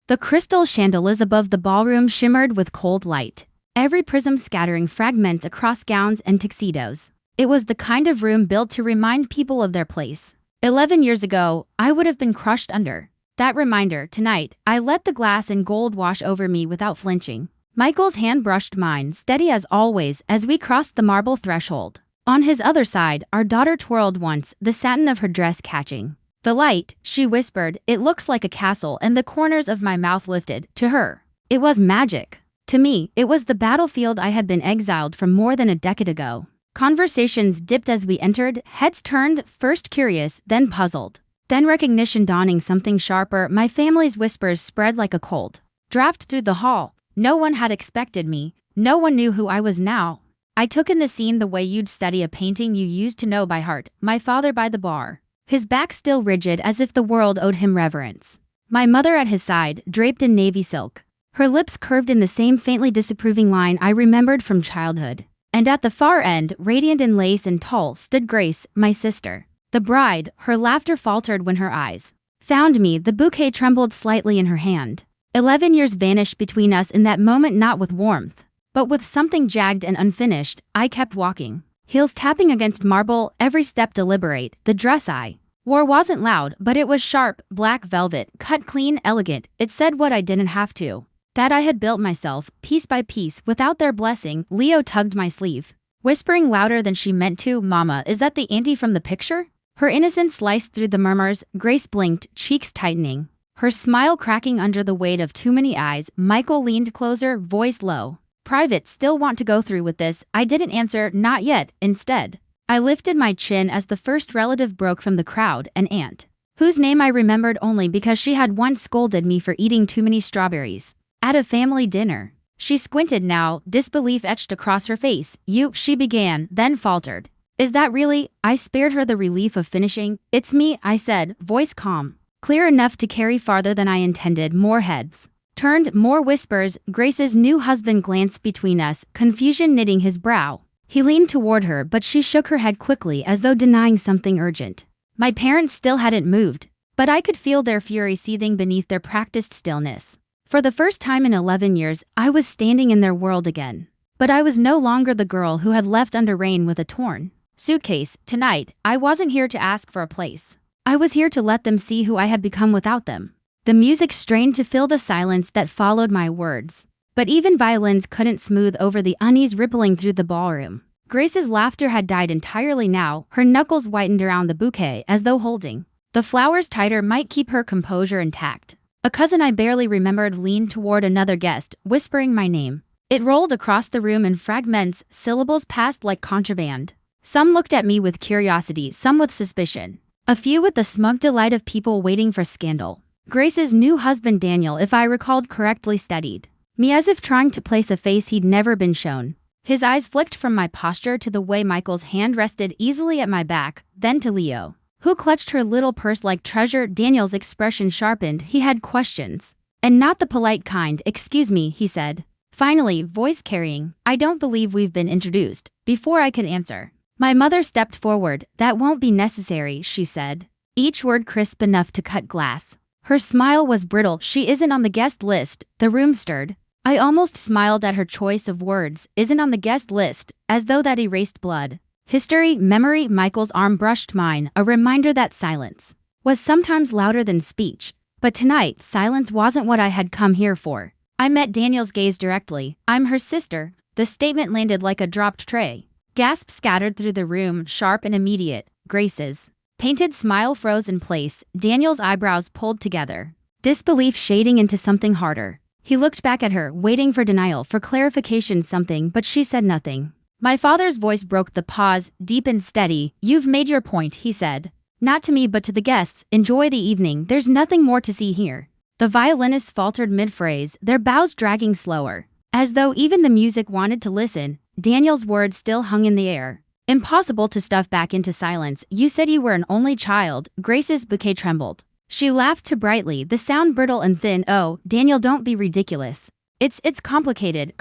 The crystal chandeliers above the ballroom shimmered with cold light, every prism scattering fragments across gowns and tuxedos. It was the kind of room built to remind people of their place. 11 years ago, I would have been crushed under that reminder. Tonight, I let the glass and gold wash over me without flinching. Michael's hand brushed mine, steady as always, as we crossed the marble threshold. On his other side, our daughter twirled once, the satin of her dress catching the light. She whispered, "It looks like a castle," and the corners of my mouth lifted. To her, it was magic. To me, it was the battlefield I had been exiled from more than a decade ago. Conversations dipped as we entered, heads turned, first curious, then puzzled. Then recognition dawning, something sharper. My family's whispers spread like a cold draft through the hall. No one had expected me. No one knew who I was now. I took in the scene the way you'd study a painting you used to know by heart. My father by the bar, his back still rigid as if the world owed him reverence. My mother at his side, draped in navy silk, her lips curved in the same faintly disapproving line I remembered from childhood. And at the far end, radiant in lace and tall, stood Grace, my sister. The bride. Her laughter faltered when her eyes found me. The bouquet trembled slightly in her hand. 11 years vanished between us in that moment, not with warmth, but with something jagged and unfinished. I kept walking, heels tapping against marble, every step deliberate. The dress I wore wasn't loud, but it was sharp, black velvet, cut clean, elegant. It said what I didn't have to, that I had built myself, piece by piece, without their blessing. Leo tugged my sleeve, whispering louder than she meant to, "Mama, is that the auntie from the picture?" Her innocence sliced through the murmurs. Grace blinked, cheeks tightening, her smile cracking under the weight of too many eyes. Michael leaned closer, voice low. "Private, still want to go through with this?" I didn't answer, not yet. Instead, I lifted my chin as the first relative broke from the crowd, an aunt, whose name I remembered only because she had once scolded me for eating too many strawberries at a family dinner. She squinted now, disbelief etched across her face. "You," she began, then faltered. "Is that really?" I spared her the relief of finishing. "It's me," I said, voice calm, clear enough to carry farther than I intended. More heads turned, more whispers. Grace's new husband glanced between us, confusion knitting his brow. He leaned toward her, but she shook her head quickly as though denying something urgent. My parents still hadn't moved, but I could feel their fury seething beneath their practiced stillness. For the first time in 11 years, I was standing in their world again. But I was no longer the girl who had left under rain with a torn suitcase. Tonight, I wasn't here to ask for a place. I was here to let them see who I had become without them. The music strained to fill the silence that followed my words. But even violins couldn't smooth over the unease rippling through the ballroom. Grace's laughter had died entirely now, her knuckles whitened around the bouquet as though holding the flowers tighter might keep her composure intact. A cousin I barely remembered leaned toward another guest, whispering my name. It rolled across the room in fragments, syllables passed like contraband. Some looked at me with curiosity, some with suspicion. A few with the smug delight of people waiting for scandal. Grace's new husband Daniel, if I recalled correctly, studied me as if trying to place a face he'd never been shown. His eyes flicked from my posture to the way Michael's hand rested easily at my back, then to Leo, who clutched her little purse like treasure. Daniel's expression sharpened. He had questions, and not the polite kind. "Excuse me," he said, finally, voice carrying. "I don't believe we've been introduced." Before I could answer, my mother stepped forward. "That won't be necessary," she said, each word crisp enough to cut glass. Her smile was brittle. "She isn't on the guest list." The room stirred. I almost smiled at her choice of words. "Isn't on the guest list," as though that erased blood, history, memory. Michael's arm brushed mine, a reminder that silence was sometimes louder than speech. But tonight, silence wasn't what I had come here for. I met Daniel's gaze directly. "I'm her sister." The statement landed like a dropped tray. Gasps scattered through the room, sharp and immediate. Grace's painted smile froze in place. Daniel's eyebrows pulled together, disbelief shading into something harder. He looked back at her, waiting for denial, for clarification, something, but she said nothing. My father's voice broke the pause, deep and steady. "You've made your point," he said. "Not to me but to the guests. Enjoy the evening. There's nothing more to see here." The violinists faltered mid-phrase, their bows dragging slower, as though even the music wanted to listen. Daniel's words still hung in the air, impossible to stuff back into silence. "You said you were an only child." Grace's bouquet trembled. She laughed too brightly, the sound brittle and thin. "Oh, Daniel, don't be ridiculous. It's complicated."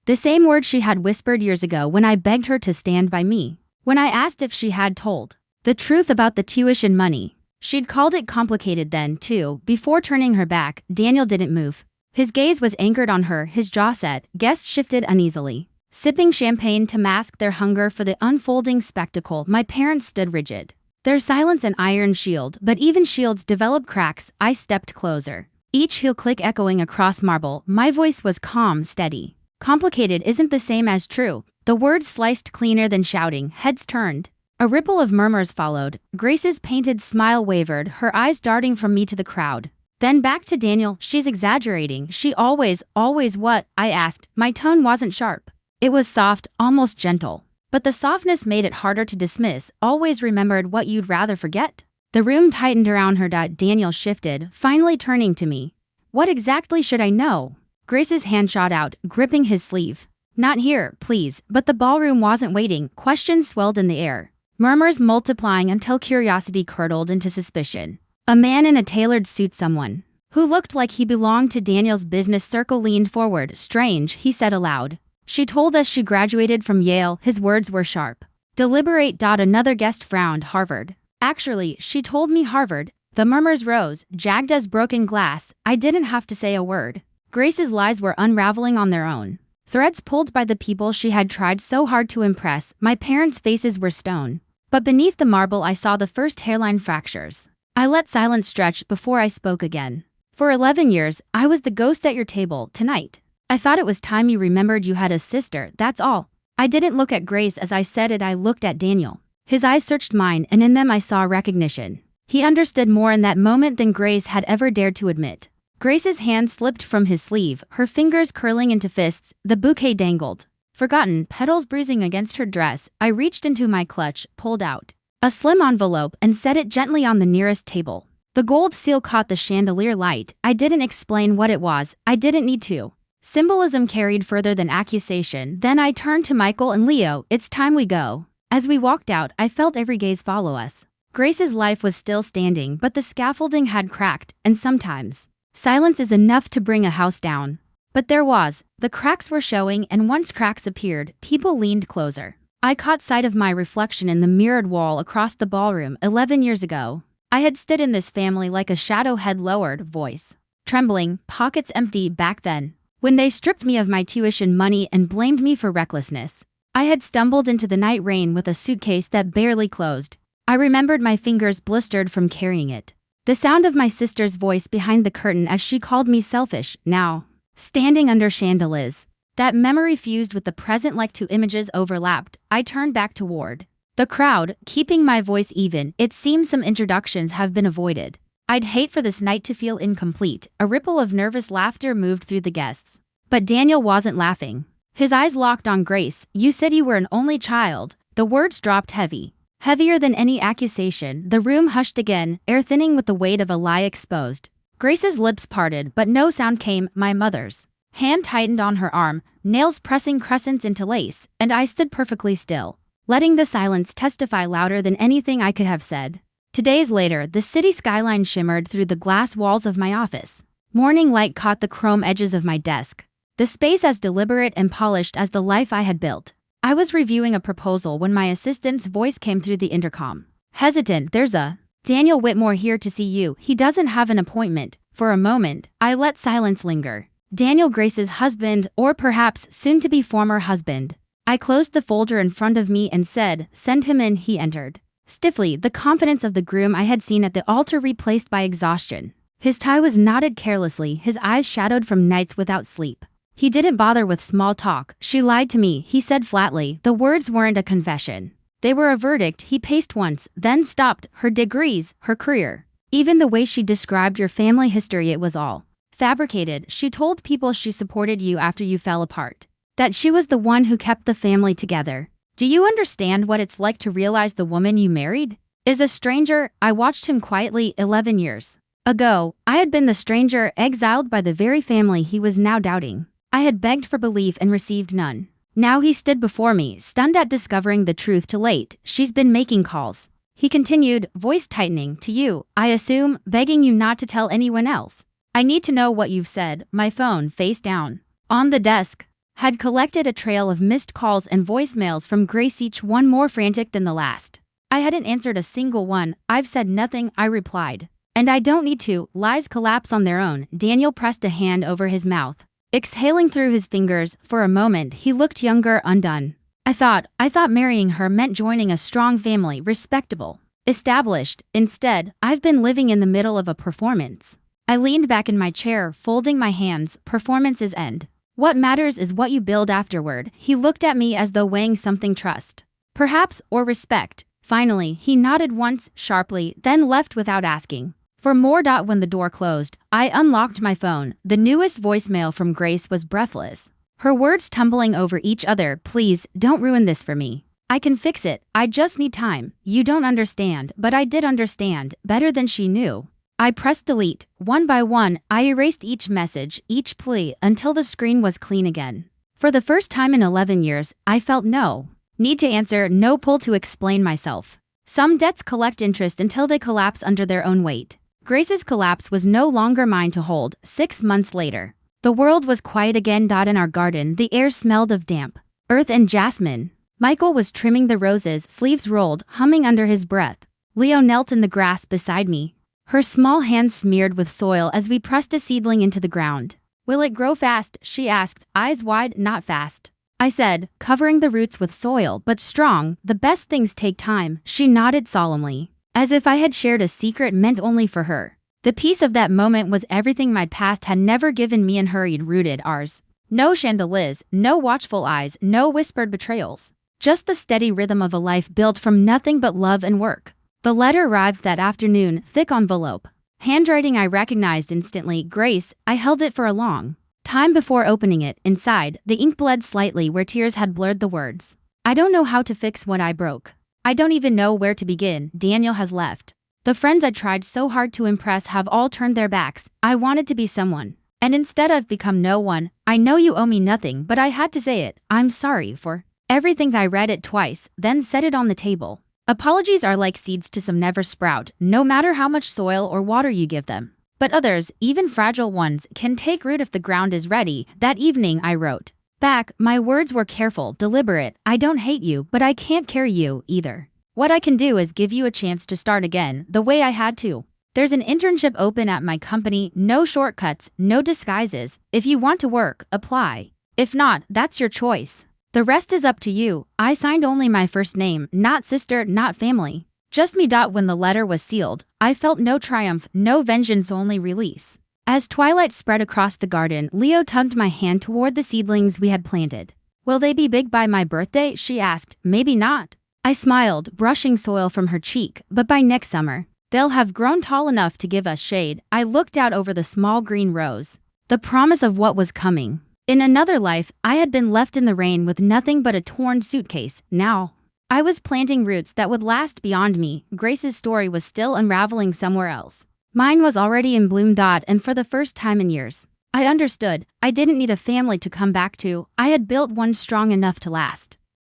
The same words she had whispered years ago when I begged her to stand by me, when I asked if she had told the truth about the tuition money. She'd called it complicated then, too. Before turning her back, Daniel didn't move. His gaze was anchored on her, his jaw set. Guests shifted uneasily, sipping champagne to mask their hunger for the unfolding spectacle. My parents stood rigid, their silence an iron shield, but even shields develop cracks. I stepped closer, each heel click echoing across marble. My voice was calm, steady. Complicated isn't the same as true. The words sliced cleaner than shouting. Heads turned. A ripple of murmurs followed. Grace's painted smile wavered, her eyes darting from me to the crowd. Then back to Daniel. She's exaggerating. She always what? I asked. My tone wasn't sharp. It was soft, almost gentle. But the softness made it harder to dismiss. Always remembered what you'd rather forget? The room tightened around her. Daniel shifted, finally turning to me. What exactly should I know? Grace's hand shot out, gripping his sleeve. Not here, please. But the ballroom wasn't waiting. Questions swelled in the air, murmurs multiplying until curiosity curdled into suspicion. A man in a tailored suit, someone who looked like he belonged to Daniel's business circle, leaned forward. Strange, he said aloud. She told us she graduated from Yale. His words were sharp, deliberate. Another guest frowned. Harvard. Actually, she told me Harvard. The murmurs rose, jagged as broken glass. I didn't have to say a word. Grace's lies were unraveling on their own, threads pulled by the people she had tried so hard to impress. My parents' faces were stone, but beneath the marble I saw the first hairline fractures. I let silence stretch before I spoke again. For 11 years, I was the ghost at your table. Tonight, I thought it was time you remembered you had a sister, that's all. I didn't look at Grace as I said it. I looked at Daniel. His eyes searched mine, and in them I saw recognition. He understood more in that moment than Grace had ever dared to admit. Grace's hand slipped from his sleeve, her fingers curling into fists. The bouquet dangled, forgotten, petals bruising against her dress. I reached into my clutch, pulled out a slim envelope, and set it gently on the nearest table. The gold seal caught the chandelier light. I didn't explain what it was. I didn't need to. Symbolism carried further than accusation. Then I turned to Michael and Leo. It's time we go. As we walked out, I felt every gaze follow us. Grace's life was still standing, but the scaffolding had cracked, and sometimes silence is enough to bring a house down. But there was. The cracks were showing, and once cracks appeared, people leaned closer. I caught sight of my reflection in the mirrored wall across the ballroom. 11 years ago, I had stood in this family like a shadow, head lowered, voice trembling, pockets empty. Back then, when they stripped me of my tuition money and blamed me for recklessness, I had stumbled into the night rain with a suitcase that barely closed. I remembered my fingers blistered from carrying it. The sound of my sister's voice behind the curtain as she called me selfish. Now, standing under chandeliers, that memory fused with the present like two images overlapped. I turned back toward the crowd, keeping my voice even. It seems some introductions have been avoided. I'd hate for this night to feel incomplete. A ripple of nervous laughter moved through the guests. But Daniel wasn't laughing. His eyes locked on Grace. You said you were an only child. The words dropped heavy, heavier than any accusation. The room hushed again, air thinning with the weight of a lie exposed. Grace's lips parted, but no sound came. My mother's hand tightened on her arm, nails pressing crescents into lace, and I stood perfectly still, letting the silence testify louder than anything I could have said. 2 days later, the city skyline shimmered through the glass walls of my office. Morning light caught the chrome edges of my desk, the space as deliberate and polished as the life I had built. I was reviewing a proposal when my assistant's voice came through the intercom. Hesitant, there's a Daniel Whitmore here to see you. He doesn't have an appointment. For a moment, I let silence linger. Daniel, Grace's husband, or perhaps soon-to-be former husband. I closed the folder in front of me and said, send him in. He entered, stiffly, the confidence of the groom I had seen at the altar replaced by exhaustion. His tie was knotted carelessly, his eyes shadowed from nights without sleep. He didn't bother with small talk. She lied to me, he said flatly. The words weren't a confession. They were a verdict. He paced once, then stopped. Her degrees, her career, even the way she described your family history, it was all fabricated. She told people she supported you after you fell apart, that she was the one who kept the family together. Do you understand what it's like to realize the woman you married is a stranger? I watched him quietly. 11 years ago, I had been the stranger, exiled by the very family he was now doubting. I had begged for belief and received none. Now he stood before me, stunned at discovering the truth too late. She's been making calls, he continued, voice tightening, to you, I assume, begging you not to tell anyone else. I need to know what you've said. My phone, face down on the desk, had collected a trail of missed calls and voicemails from Grace, each one more frantic than the last. I hadn't answered a single one. I've said nothing, I replied. And I don't need to. Lies collapse on their own. Daniel pressed a hand over his mouth, exhaling through his fingers. For a moment, he looked younger, undone. I thought marrying her meant joining a strong family, respectable, established. Instead, I've been living in the middle of a performance. I leaned back in my chair, folding my hands. Performances end. What matters is what you build afterward. He looked at me as though weighing something: trust, perhaps, or respect. Finally, he nodded once, sharply, then left without asking for more. When the door closed, I unlocked my phone. The newest voicemail from Grace was breathless, her words tumbling over each other. Please, don't ruin this for me. I can fix it. I just need time. You don't understand, but I did understand, better than she knew. I pressed delete. One by one, I erased each message, each plea, until the screen was clean again. For the first time in 11 years, I felt no need to answer, no pull to explain myself. Some debts collect interest until they collapse under their own weight. Grace's collapse was no longer mine to hold. 6 months later, the world was quiet again. In our garden, the air smelled of damp earth and jasmine. Michael was trimming the roses, sleeves rolled, humming under his breath. Leo knelt in the grass beside me, her small hands smeared with soil as we pressed a seedling into the ground. Will it grow fast? She asked, eyes wide. Not fast, I said, covering the roots with soil, but strong. The best things take time. She nodded solemnly, as if I had shared a secret meant only for her. The peace of that moment was everything my past had never given me, and hurried, rooted ours. No chandeliers, no watchful eyes, no whispered betrayals. Just the steady rhythm of a life built from nothing but love and work. The letter arrived that afternoon, thick envelope, handwriting I recognized instantly. Grace. I held it for a long time before opening it. Inside, the ink bled slightly where tears had blurred the words. I don't know how to fix what I broke. I don't even know where to begin. Daniel has left. The friends I tried so hard to impress have all turned their backs. I wanted to be someone, and instead I've become no one. I know you owe me nothing, but I had to say it. I'm sorry for everything. I read it twice, then set it on the table. Apologies are like seeds to some never sprout, no matter how much soil or water you give them. But others, even fragile ones, can take root if the ground is ready. That evening I wrote back. My words were careful, deliberate. I don't hate you, but I can't carry you either. What I can do is give you a chance to start again, the way I had to. There's an internship open at my company. No shortcuts, no disguises. If you want to work, apply. If not, that's your choice. The rest is up to you. I signed only my first name, not sister, not family. Just me. When the letter was sealed, I felt no triumph, no vengeance, only release. As twilight spread across the garden, Leo tugged my hand toward the seedlings we had planted. Will they be big by my birthday? She asked. Maybe not. I smiled, brushing soil from her cheek, but by next summer, they'll have grown tall enough to give us shade. I looked out over the small green rows, the promise of what was coming. In another life, I had been left in the rain with nothing but a torn suitcase. Now, I was planting roots that would last beyond me. Grace's story was still unraveling somewhere else. Mine was already in bloom. And for the first time in years, I understood. I didn't need a family to come back to. I had built one strong enough to last.